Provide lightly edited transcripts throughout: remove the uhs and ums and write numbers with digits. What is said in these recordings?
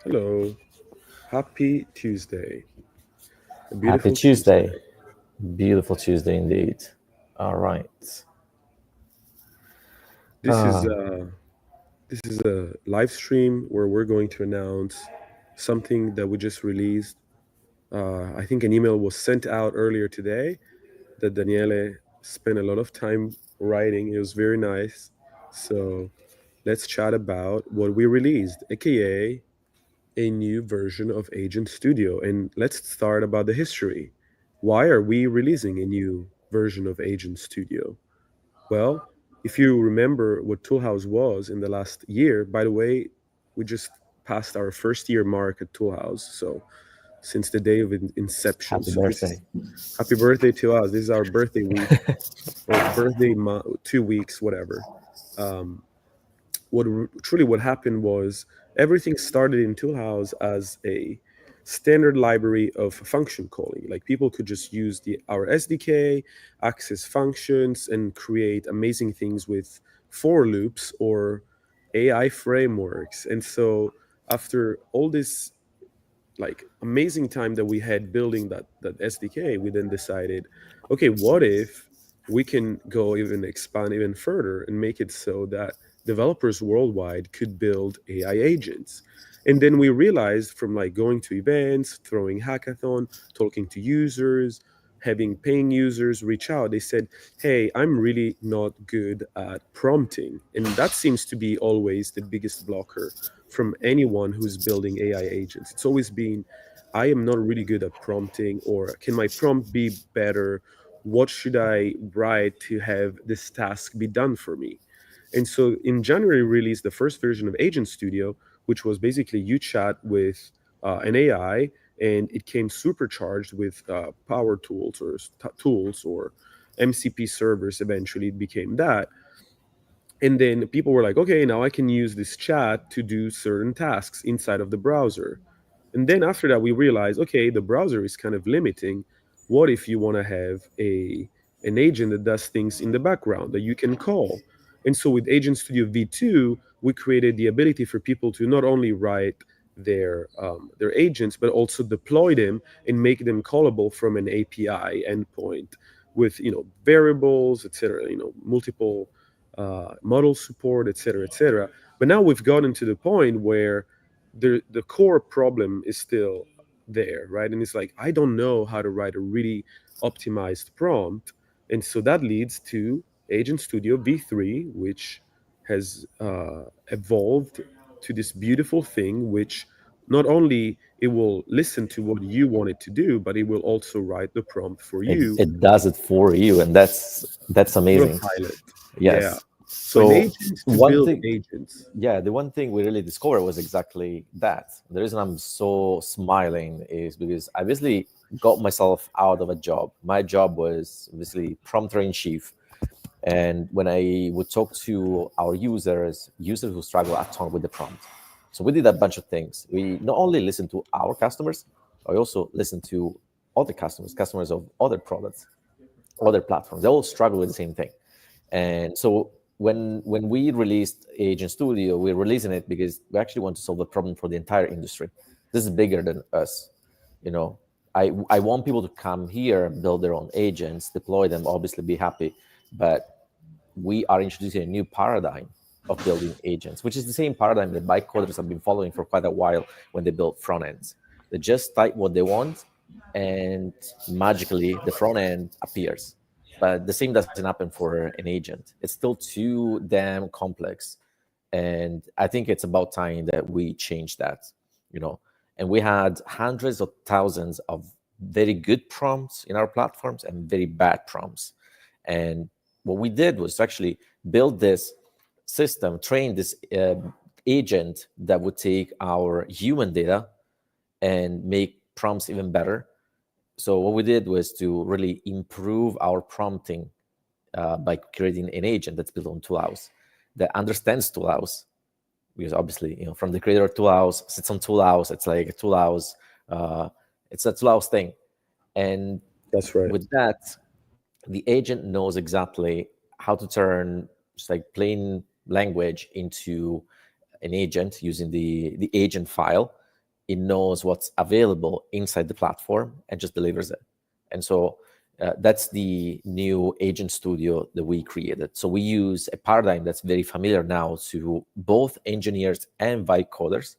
Hello. Happy Tuesday. A Happy beautiful Tuesday. Tuesday. Beautiful Tuesday indeed. All right. This is uh this is a live stream where we're going to announce something that we just released. I think an email was sent out earlier today that Daniele spent a lot of time writing. It was very nice. So let's chat about what we released, aka a new version of Agent Studio. And let's start about the history. Why are we releasing a new version of Agent Studio? Well, if you remember what Toolhouse was in the last year, by the way, we just passed our first year mark at Toolhouse. So since the day of inception. Happy So this birthday. is happy birthday to us. This is our birthday week or birthday 2 weeks, whatever. Um, truly what happened was everything started in Toolhouse as a standard library of function calling. Like people could just use our SDK, access functions, and create amazing things with for loops or AI frameworks. And so after all this like amazing time that we had building that SDK, we then decided, okay, what if we can go even expand even further and make it so that developers worldwide could build AI agents. And then we realized from like going to events, throwing hackathon, talking to users, having paying users reach out, they said, hey, I'm really not good at prompting. And that seems to be always the biggest blocker from anyone who's building AI agents. It's always been, I am not really good at prompting, or can my prompt be better? What should I write to have this task be done for me? And so in January, we released the first version of Agent Studio, which was basically you chat with an AI, and it came supercharged with power tools or tools or MCP servers. Eventually, it became that. And then people were like, okay, now I can use this chat to do certain tasks inside of the browser. And then after that, we realized, okay, the browser is kind of limiting. What if you want to have an agent that does things in the background that you can call? And so with Agent Studio V2, we created the ability for people to not only write their agents, but also deploy them and make them callable from an API endpoint with variables, etc. Multiple model support, etc., etc. But now we've gotten to the point where the core problem is still there, right? And it's like I don't know how to write a really optimized prompt, and so that leads to Agent Studio V3, which has evolved to this beautiful thing, which not only it will listen to what you want it to do, but it will also write the prompt for It, you it does it for you, and that's amazing. autopilot. Yeah. Yes. So an So agent to one build thing, agents. yeah, the one thing we really discovered was exactly that. The reason I'm so smiling is because I basically got myself out of a job. My job was obviously prompter in chief. And when I would talk to our users who struggle a ton with the prompt. So we did a bunch of things. We not only listened to our customers, I also listened to other customers of other products, other platforms. They all struggle with the same thing. And so when we released Agent Studio, we're releasing it because we actually want to solve the problem for the entire industry. This is bigger than us. You know, I want people to come here, build their own agents, deploy them, obviously be happy. But we are introducing a new paradigm of building agents, which is the same paradigm that bike coders have been following for quite a while when they build front ends. They just type what they want, and magically the front end appears. But the same doesn't happen for an agent. It's still too damn complex. And I think it's about time that we change that, you know. And we had hundreds of thousands of very good prompts in our platforms and very bad prompts. And what we did was actually build this system, train this agent that would take our human data and make prompts even better. So what we did was to really improve our prompting by creating an agent that's built on Toolhouse that understands Toolhouse, because obviously, from the creator of Toolhouse, sits on Toolhouse. It's like a Toolhouse. It's a Toolhouse thing, and That's right. with that, the agent knows exactly how to turn just like plain language into an agent using the agent file. it knows what's available inside the platform and just delivers it. And so that's the new agent studio that we created. So we use a paradigm that's very familiar now to both engineers and vibe coders.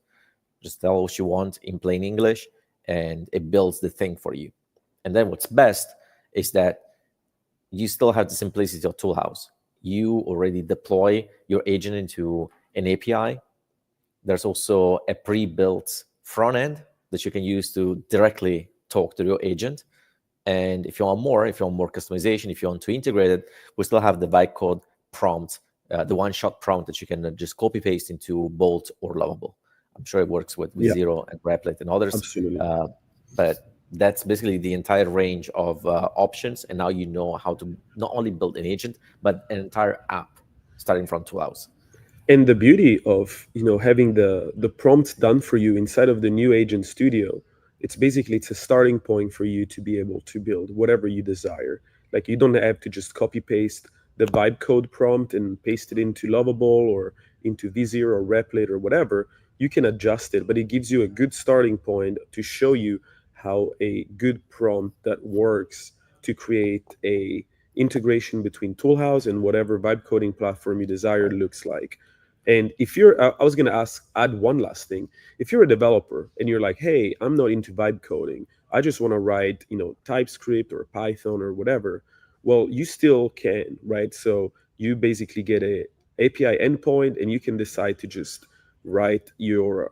Just tell what you want in plain English, and it builds the thing for you. And then what's best is that you still have the simplicity of Toolhouse. You already deploy your agent into an API. There's also a pre-built front end that you can use to directly talk to your agent. And if you want more customization, if you want to integrate it, we still have the bytecode prompt, the one-shot prompt that you can just copy paste into Bolt or Lovable. I'm sure it works with Yeah, Zero and Replit and others. absolutely. But that's basically the entire range of options. And now you know how to not only build an agent, but an entire app starting from Toolhouse. And the beauty of having the prompt done for you inside of the new agent studio, it's a starting point for you to be able to build whatever you desire. Like, you don't have to just copy paste the vibe code prompt and paste it into Lovable or into Vizier or Replit or whatever. You can adjust it, but it gives you a good starting point to show you how a good prompt that works to create a integration between Toolhouse and whatever vibe coding platform you desire Right. looks like. And if you're, I was going to add one last thing. If you're a developer and you're like, hey, I'm not into vibe coding, I just want to write, TypeScript or Python or whatever. Well, you still can, right? So you basically get a API endpoint, and you can decide to just write your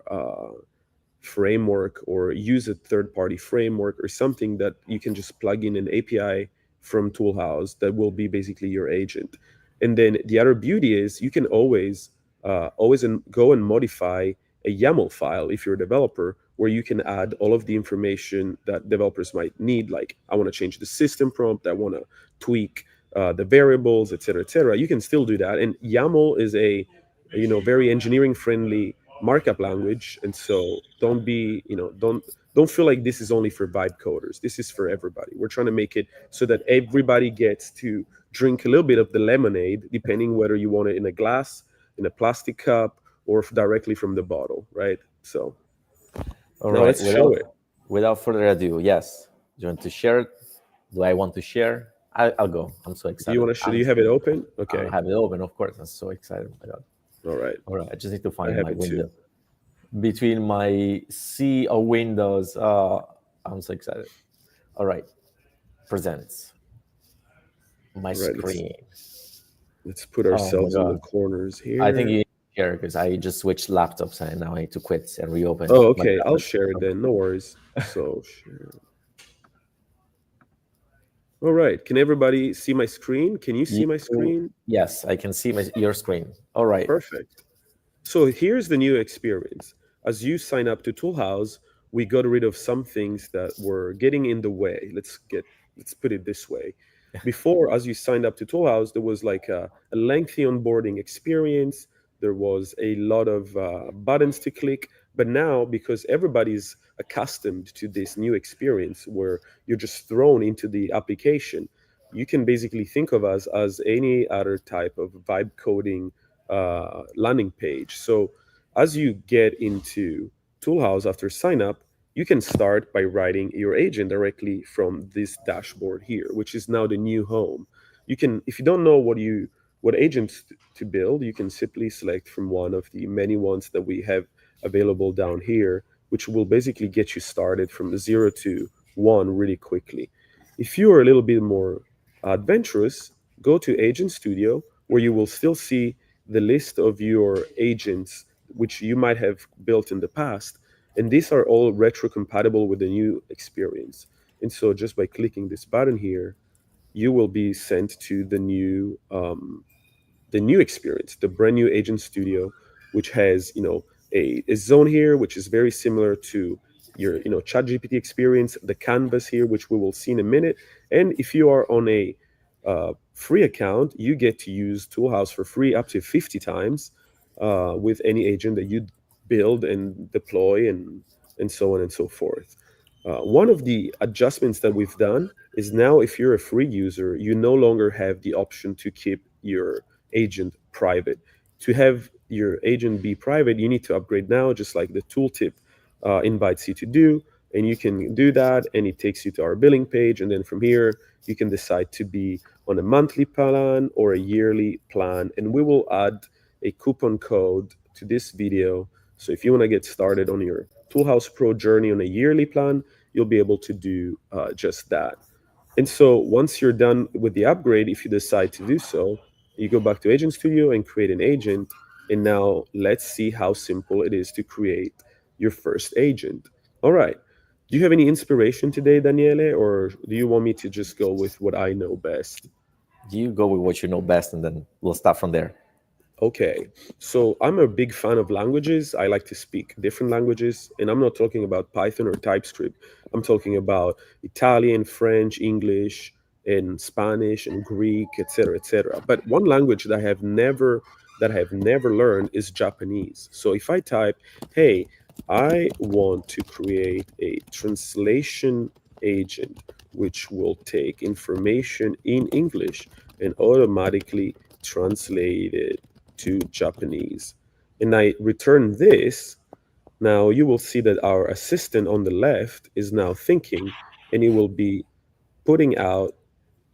framework or use a third party framework or something that you can just plug in an API from Toolhouse that will be basically your agent. And then the other beauty is you can always go and modify a YAML file if you're a developer, where you can add all of the information that developers might need. Like, I want to change the system prompt, I want to tweak the variables, et cetera, et cetera. You can still do that. And YAML is a very engineering friendly markup language, and so don't feel like this is only for vibe coders. This is for everybody. We're trying to make it so that everybody gets to drink a little bit of the lemonade, depending whether you want it in a glass, in a plastic cup, or directly from the bottle, right? So All now right. let's show it. Without further ado, yes. Do you want to share it? Do I want to share? I'll go. I'm so Do you excited. want to show? Do you have it open? I'll Okay. have it open, of course. I'm so excited. Oh my God. All right. All right. I just need to I find have my it too. window. Between my sea of windows, I'm so excited. All right. Presents my All right. screen. Let's put Oh my ourselves in the God. corners I think you here. need to share because I just switched laptops and now I need to quit and reopen Oh, my okay. I'll tablet. share it then. No worries. So share. All right. Can everybody see my screen? Can you see my screen? Yes, I can see your screen. All right. Perfect. So here's the new experience. As you sign up to Toolhouse, we got rid of some things that were getting in the way. Let's put it this way. Before, as you signed up to Toolhouse, there was like a lengthy onboarding experience. There was a lot of buttons to click. But now, because everybody's accustomed to this new experience where you're just thrown into the application, you can basically think of us as any other type of vibe coding landing page. So as you get into Toolhouse after sign up, you can start by writing your agent directly from this dashboard here, which is now the new home. You can, if you don't know what agents to build, you can simply select from one of the many ones that we have available down here, which will basically get you started from 0 to 1 really quickly. If you are a little bit more adventurous, go to Agent Studio, where you will still see the list of your agents which you might have built in the past. And these are all retro compatible with the new experience. And so just by clicking this button here, you will be sent to the new experience, the brand new Agent Studio, which has a zone here, which is very similar to your ChatGPT experience, the canvas here, which we will see in a minute. And if you are on a free account, you get to use Toolhouse for free up to 50 times with any agent that you build and deploy, and so on and so forth. One of the adjustments that we've done is now, if you're a free user, you no longer have the option to keep your agent private. To have your agent be private, you need to upgrade now, just like the tooltip invites you to do. And you can do that, and it takes you to our billing page. And then from here, you can decide to be on a monthly plan or a yearly plan. And we will add a coupon code to this video. So if you want to get started on your Toolhouse Pro journey on a yearly plan, you'll be able to do just that. And so once you're done with the upgrade, if you decide to do so, you go back to Agent Studio and create an agent. And now let's see how simple it is to create your first agent. All right. Do you have any inspiration today, Daniele, or do you want me to just go with what I know best? You go with what you know best, and then we'll start from there. Okay, so I'm a big fan of languages. I like to speak different languages, and I'm not talking about Python or TypeScript. I'm talking about Italian, French, English, and Spanish and Greek, etc., etc. But one language that I have never learned is Japanese. So if I type, "Hey, I want to create a translation agent which will take information in English and automatically translate it to Japanese," and I return this, now you will see that our assistant on the left is now thinking, and it will be putting out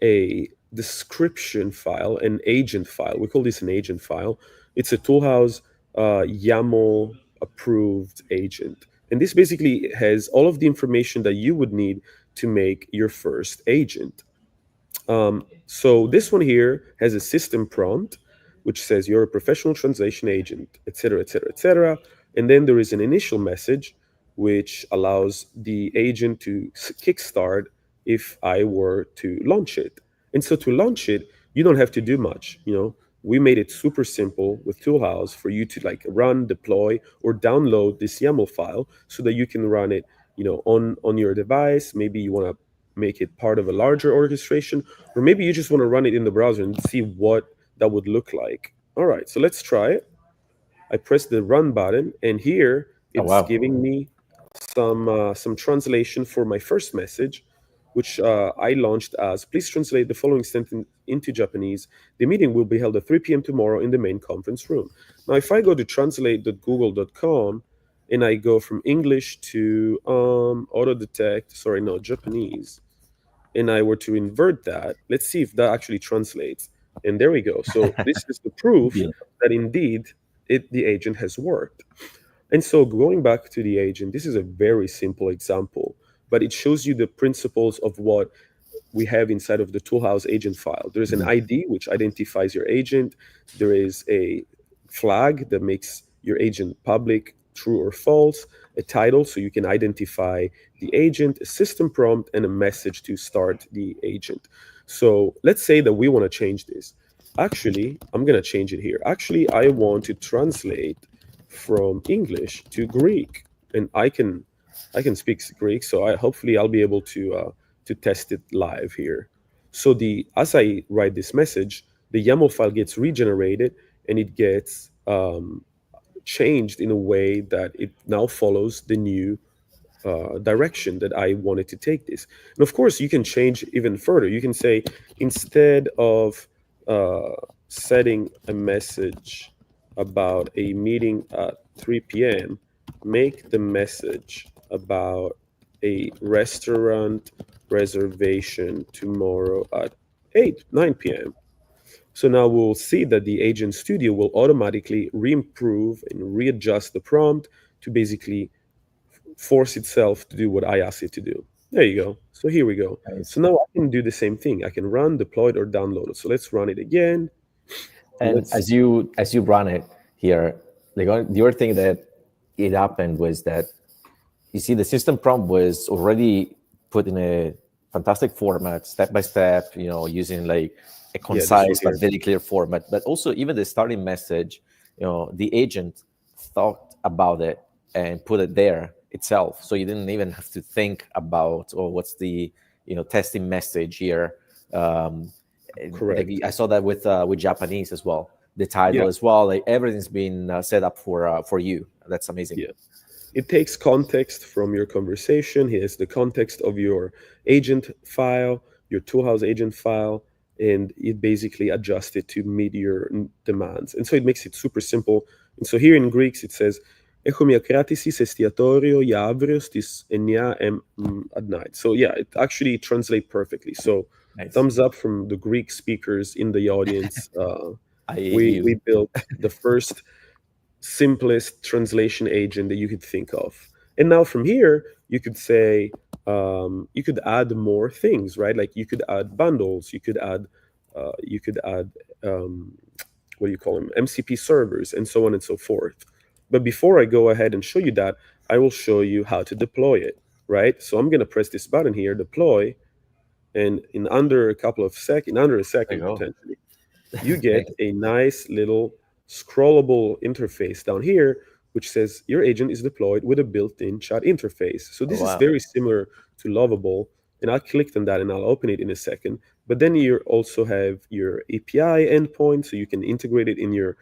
a description file, an agent file. We call this an agent file. It's a Toolhouse YAML approved agent. And this basically has all of the information that you would need to make your first agent. So this one here has a system prompt, which says you're a professional translation agent, etc., etc., etc. And then there is an initial message, which allows the agent to kickstart if I were to launch it. And so to launch it, you don't have to do much. We made it super simple with Toolhouse for you to like run, deploy, or download this YAML file so that you can run it, on your device. Maybe you want to make it part of a larger orchestration, or maybe you just want to run it in the browser and see what that would look like. All right, so let's try it. I press the run button, and here Oh it's wow! giving me some translation for my first message, which I launched as, "Please translate the following sentence into Japanese. The meeting will be held at 3 p.m. tomorrow in the main conference room." Now, if I go to translate.google.com and I go from English to auto detect, sorry, no, Japanese, and I were to invert that, let's see if that actually translates. And there we go. So this is the proof Yeah. that indeed the agent has worked. And so going back to the agent, this is a very simple example, but it shows you the principles of what we have inside of the Toolhouse agent file. There is an Mhm. ID which identifies your agent. There is a flag that makes your agent public, true or false, a title so you can identify the agent, a system prompt, and a message to start the agent. So let's say that we want to change this. Actually, I'm going to change it here. Actually, I want to translate from English to Greek, and I can speak Greek, so hopefully I'll be able to test it live here. So the as I write this message, the YAML file gets regenerated, and it gets changed in a way that it now follows the new direction that I wanted to take this. And of course, you can change even further. You can say, instead of uh, setting a message about a meeting at 3 p.m., make the message about a restaurant reservation tomorrow at 9 p.m. So now we'll see that the Agent Studio will automatically re-improve and readjust the prompt to basically force itself to do what I ask it to do. There you go. So here we go. Nice. So now I can do the same thing. I can run, deploy it, or download it. So let's run it again. And And let's, as you run it here, the other thing that it happened was that you see the system prompt was already put in a fantastic format, step by step, using like a yeah, this one concise but here. very clear format. But also even the starting message, the agent thought about it and put it there itself. So you didn't even have to think about, oh, what's the testing message here. Um, like Correct. I saw that with Japanese as well. The title Yeah, as well. Like everything's been set up for you. That's amazing. yeah. It takes context from your conversation. Here's the context of your agent file, your Toolhouse agent file, and it basically adjusts it to meet your demands. And so it makes it super simple. And so here in Greeks, it says, Eccomi a cratisis estiatorio iavrios enia at night. So yeah, it actually translates perfectly. So Nice. thumbs up from the Greek speakers in the audience. I We you. built the first simplest translation agent that you could think of. And now from here, you could say, you could add more things, right? Like you could add bundles, you could add, what do you call them, MCP servers, and so on and so forth. But before I go ahead and show you that, I will show you how to deploy it, right? So I'm going to press this button here, deploy, and in under a couple of seconds, under a There you second go. potentially, you get Thanks. a nice little scrollable interface down here, which says your agent is deployed with a built-in chat interface. So Oh this is wow. very similar to Lovable, and I'll click on that and I'll open it in a second. But then you also have your API endpoint, so you can integrate it in your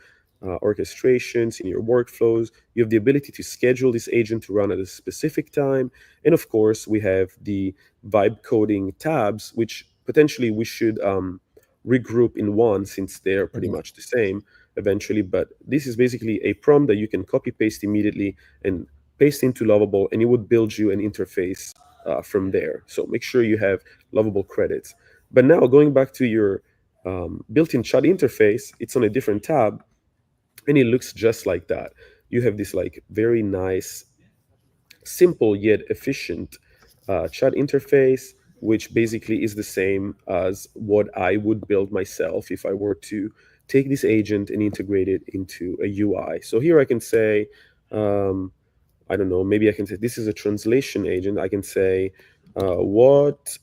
orchestrations, in your workflows. You have the ability to schedule this agent to run at a specific time. And of course, we have the vibe coding tabs, which potentially we should regroup in one since they're pretty Mhm. much the same eventually. But this is basically a prompt that you can copy paste immediately and paste into Lovable, and it would build you an interface from there. So make sure you have Lovable credits. But now going back to your built-in chat interface, it's on a different tab, and it looks just like that. You have this like very nice, simple yet efficient chat interface, which basically is the same as what I would build myself if I were to take this agent and integrate it into a UI. So here I can say, um, I don't know, maybe I can say this is a translation agent. I can say, what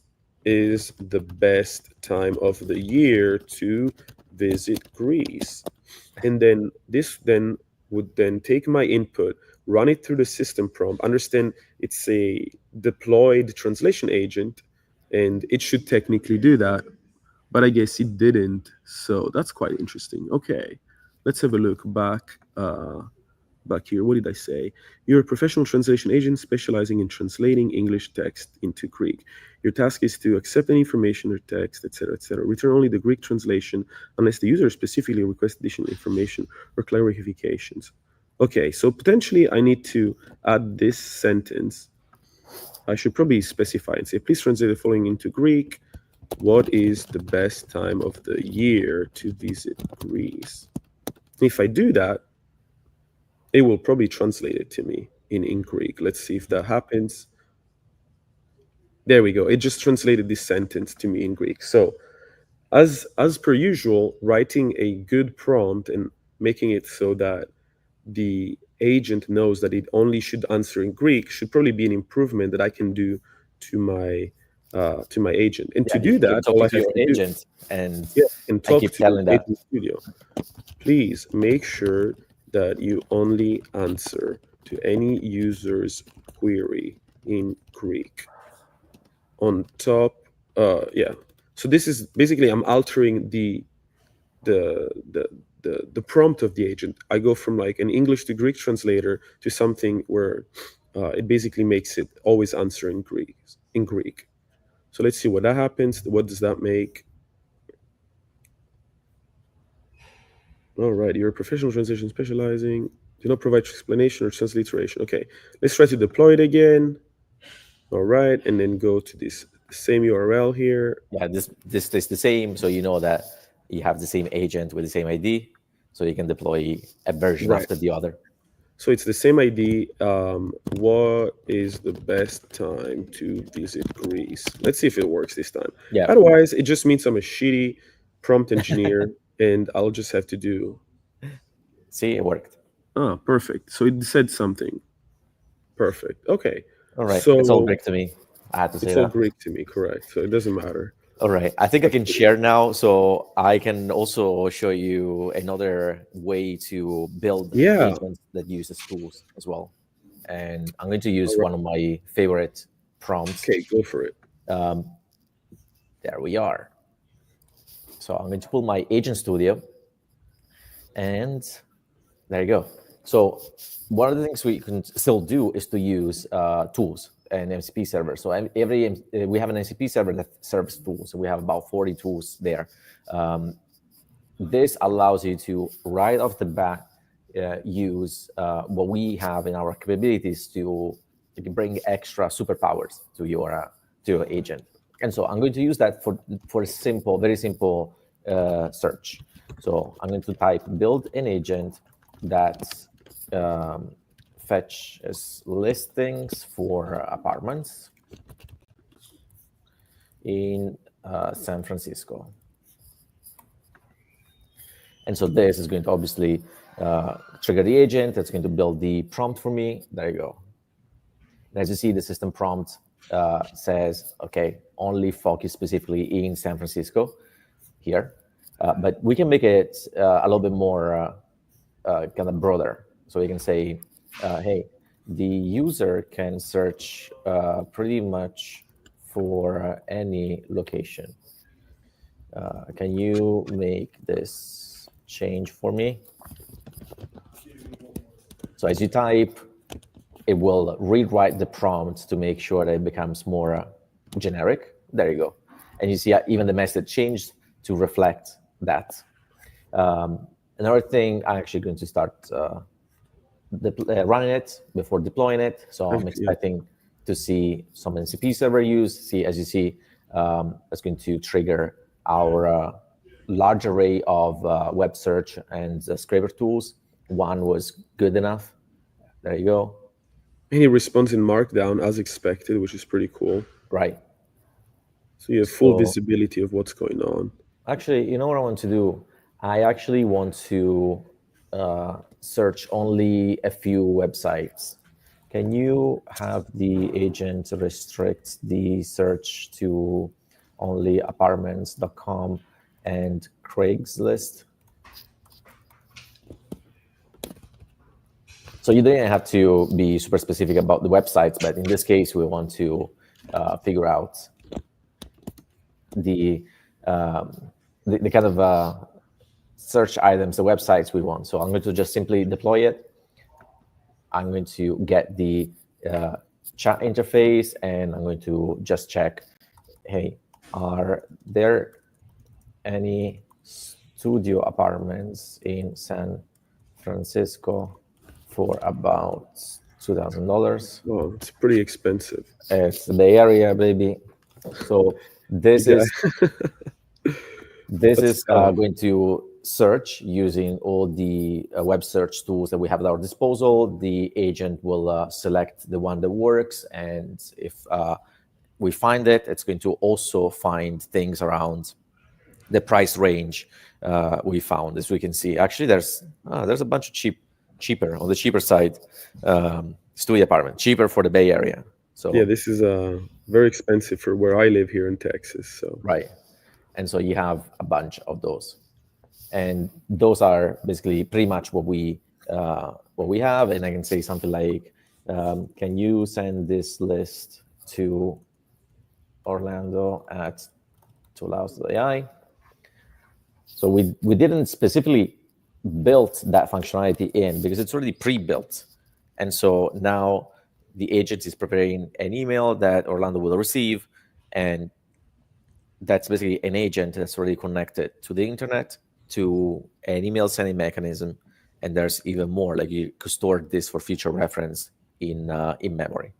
is the best time of the year to visit Greece? And then this then would then take my input, run it through the system prompt, understand it's a deployed translation agent, and it should technically do that, but I guess it didn't. So that's quite interesting. Okay, let's have a look back here. What did I say? You're a professional translation agent specializing in translating English text into Greek. Your task is to accept any information or text, etc., etc. Return only the Greek translation unless the user specifically requests additional information or clarifications. Okay, so potentially I need to add this sentence. I should probably specify and say, please translate the following into Greek. What is the best time of the year to visit Greece? If I do that, it will probably translate it to me in Greek. Let's see if that happens. There we go. It just translated this sentence to me in Greek. So as per usual, writing a good prompt and making it so that the agent knows that it only should answer in Greek should probably be an improvement that I can do to my agent. And Yeah, to do you can that, all I talking to have your to do, agent yeah, and and talk keep to telling that. Agent Studio. Please make sure that you only answer to any user's query in Greek. On top, yeah. So this is basically I'm altering the the the prompt of the agent. I go from like an English to Greek translator to something where it basically makes it always answer in Greek. In Greek. So let's see what that happens. What does that make? All right, you're a professional translation specializing. Do not provide explanation or transliteration. Okay, let's try to deploy it again. All right, and then go to this same URL here. Yeah, this stays the same, so you know that you have the same agent with the same ID, so you can deploy a version Right. after the other. So it's the same ID. What is the best time to visit Greece? Let's see if it works this time. Yeah. Otherwise, it just means I'm a shitty prompt engineer and I'll just have to do. See, it worked. Ah, perfect. So it said something. Perfect. Okay. All right, it's all So Greek to me. I had to say it's all that. Greek to me, correct. So it doesn't matter. All right, I think I can share now, so I can also show you another way to build Yeah. agents that uses tools as well. And I'm going to use All right. one of my favorite prompts. Okay, go for it. There we are. So I'm going to pull my agent studio, and there you go. So one of the things we can still do is to use tools and MCP server. So we have an MCP server that serves tools. So we have about 40 tools there. This allows you to right off the bat use what we have in our capabilities to bring extra superpowers to your agent. And so I'm going to use that for a simple, very simple search. So I'm going to type build an agent that fetches listings for apartments in San Francisco. And so this is going to obviously trigger the agent. It's going to build the prompt for me. There you go. And as you see, the system prompt says, okay, only focus specifically in San Francisco here. But we can make it a little bit more kind of broader. So we can say, hey, the user can search pretty much for any location. Can you make this change for me? So as you type, it will rewrite the prompt to make sure that it becomes more generic. There you go. And you see even the message changed to reflect that. Another thing, I'm actually going to start running it before deploying it. So I'm expecting to see some MCP server use. See, as you see, it's going to trigger our large array of web search and scraper tools. One was good enough. There you go. And he responds in Markdown as expected, which is pretty cool. Right. So you have full visibility of what's going on. Actually, you know what I want to do? I actually want to search only a few websites. Can you have the agent restrict the search to only apartments.com and Craigslist? So you didn't have to be super specific about the websites, but in this case, we want to figure out the kind of search items, the websites we want. So I'm going to just simply deploy it. I'm going to get the chat interface, and I'm going to just check, hey, are there any studio apartments in San Francisco for about $2,000? Oh, it's pretty expensive. It's the Bay Area, baby. So this is going to search using all the web search tools that we have at our disposal. The agent will select the one that works, and if we find it, it's going to also find things around the price range we found. As we can see, actually, there's a bunch of cheaper on the cheaper side studio apartment, cheaper for the Bay Area. So yeah, this is very expensive for where I live here in Texas. So right, and so you have a bunch of those, and those are basically pretty much what we have. And I can say something like, can you send this list to Orlando at Toolhouse.ai? So we didn't specifically built that functionality in because it's already pre-built. And so now the agent is preparing an email that Orlando will receive, and that's basically an agent that's already connected to the internet, to an email sending mechanism, and there's even more. Like you could store this for future reference in memory.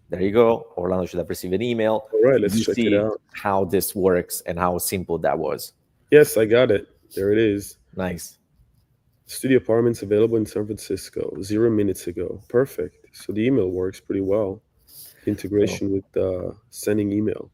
There you go. Orlando should have received an email. All right, let's check it out. How this works and how simple that was. Yes, I got it. There it is. Nice. Studio apartments available in San Francisco 0 minutes ago. Perfect. So the email works pretty well. Integration with sending email.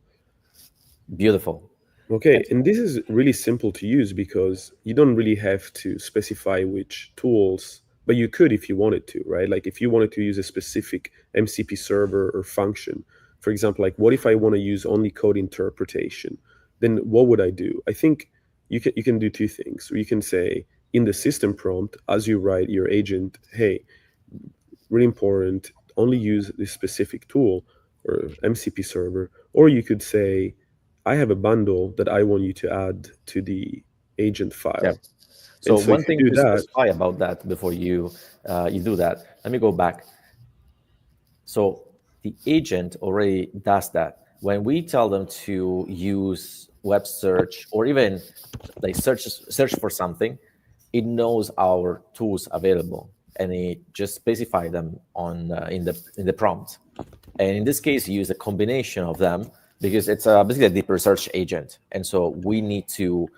Beautiful. Okay, and this is really simple to use because you don't really have to specify which tools, but you could if you wanted to, right? Like if you wanted to use a specific MCP server or function, for example, like what if I want to use only code interpretation? Then what would I do? I think you can do two things. You can say in the system prompt, as you write your agent, hey, really important, only use this specific tool or MCP server, or you could say, I have a bundle that I want you to add to the agent file. Yeah. So one thing to specify about that before you do that, let me go back. So the agent already does that. When we tell them to use web search or even like search for something, it knows our tools available, and it just specify them on in the prompt. And in this case, you use a combination of them because it's basically a deep research agent. And so we need to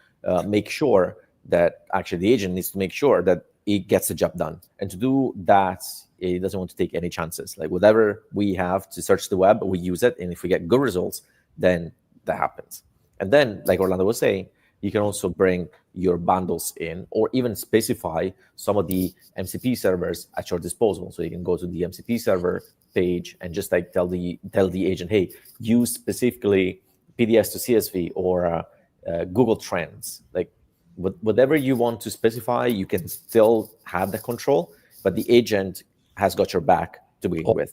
make sure that actually the agent needs to make sure that it gets the job done. And to do that, it doesn't want to take any chances. Like whatever we have to search the web, we use it. And if we get good results, then that happens. And then, like Orlando was saying, you can also bring your bundles in or even specify some of the MCP servers at your disposal. So you can go to the MCP server page and just like tell the agent, hey, use specifically PDS to CSV or Google Trends. Like whatever you want to specify, you can still have the control, but the agent has got your back to begin with.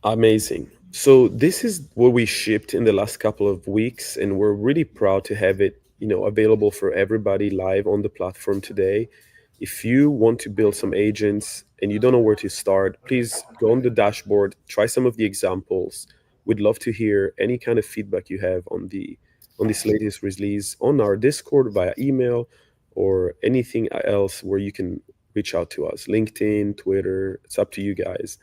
Amazing. So this is what we shipped in the last couple of weeks, and we're really proud to have it, available for everybody live on the platform today. If you want to build some agents and you don't know where to start, please go on the dashboard, try some of the examples. We'd love to hear any kind of feedback you have on this latest release on our Discord via email or anything else where you can reach out to us. LinkedIn, Twitter, it's up to you guys.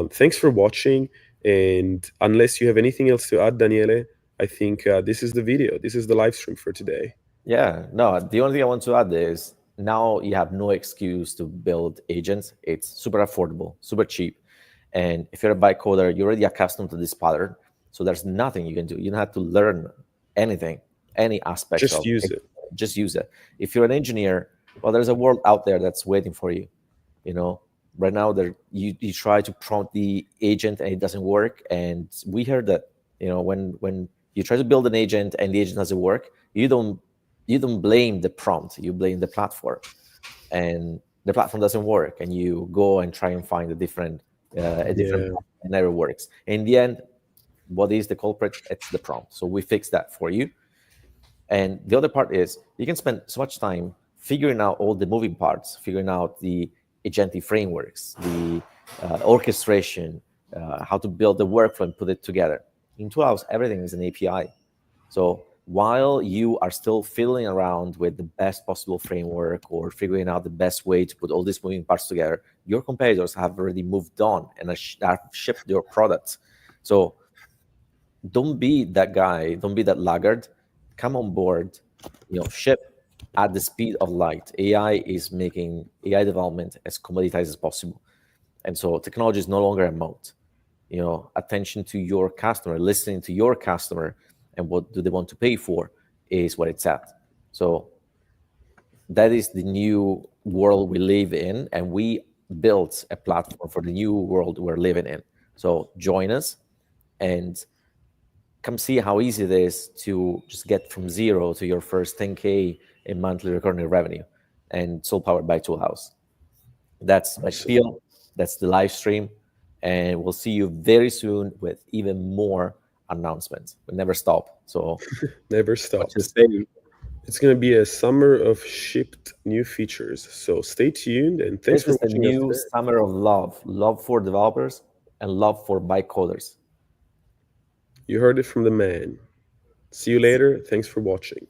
Thanks for watching. And unless you have anything else to add, Daniele, I think this is the video. This is the live stream for today. Yeah, no, the only thing I want to add is now you have no excuse to build agents. It's super affordable, super cheap. And if you're a byte coder, you're already accustomed to this pattern. So there's nothing you can do. You don't have to learn anything, any aspects Just of use it. it. Just use it. If you're an engineer, well, there's a world out there that's waiting for you. Right now you try to prompt the agent and it doesn't work. And we heard that, when you try to build an agent and the agent doesn't work, you don't blame the prompt, you blame the platform, and the platform doesn't work, and you go and try and find a different Yeah. and never works. In the end, what is the culprit? It's the prompt. So we fix that for you. And the other part is you can spend so much time figuring out all the moving parts, figuring out the agentic frameworks, the orchestration, how to build the workflow and put it together. In Toolhouse, everything is an API. So while you are still fiddling around with the best possible framework or figuring out the best way to put all these moving parts together, your competitors have already moved on and have shipped your products. So don't be that guy, don't be that laggard. Come on board, ship at the speed of light. AI is making AI development as commoditized as possible. And so technology is no longer a moat. Attention to your customer, listening to your customer, and what do they want to pay for is what it's at. So that is the new world we live in, and we built a platform for the new world we're living in. So join us and come see how easy it is to just get from zero to your first 10K in monthly recurring revenue, and it's all powered by Toolhouse. That's my spiel. That's the live stream. And we'll see you very soon with even more announcements. We never stop. So Never stops. just say, It's going to be a summer of shipped new features. So stay tuned and thanks this for is the watching us new today. summer of love for developers and love for byte coders. You heard it from the man. See you later. Thanks for watching.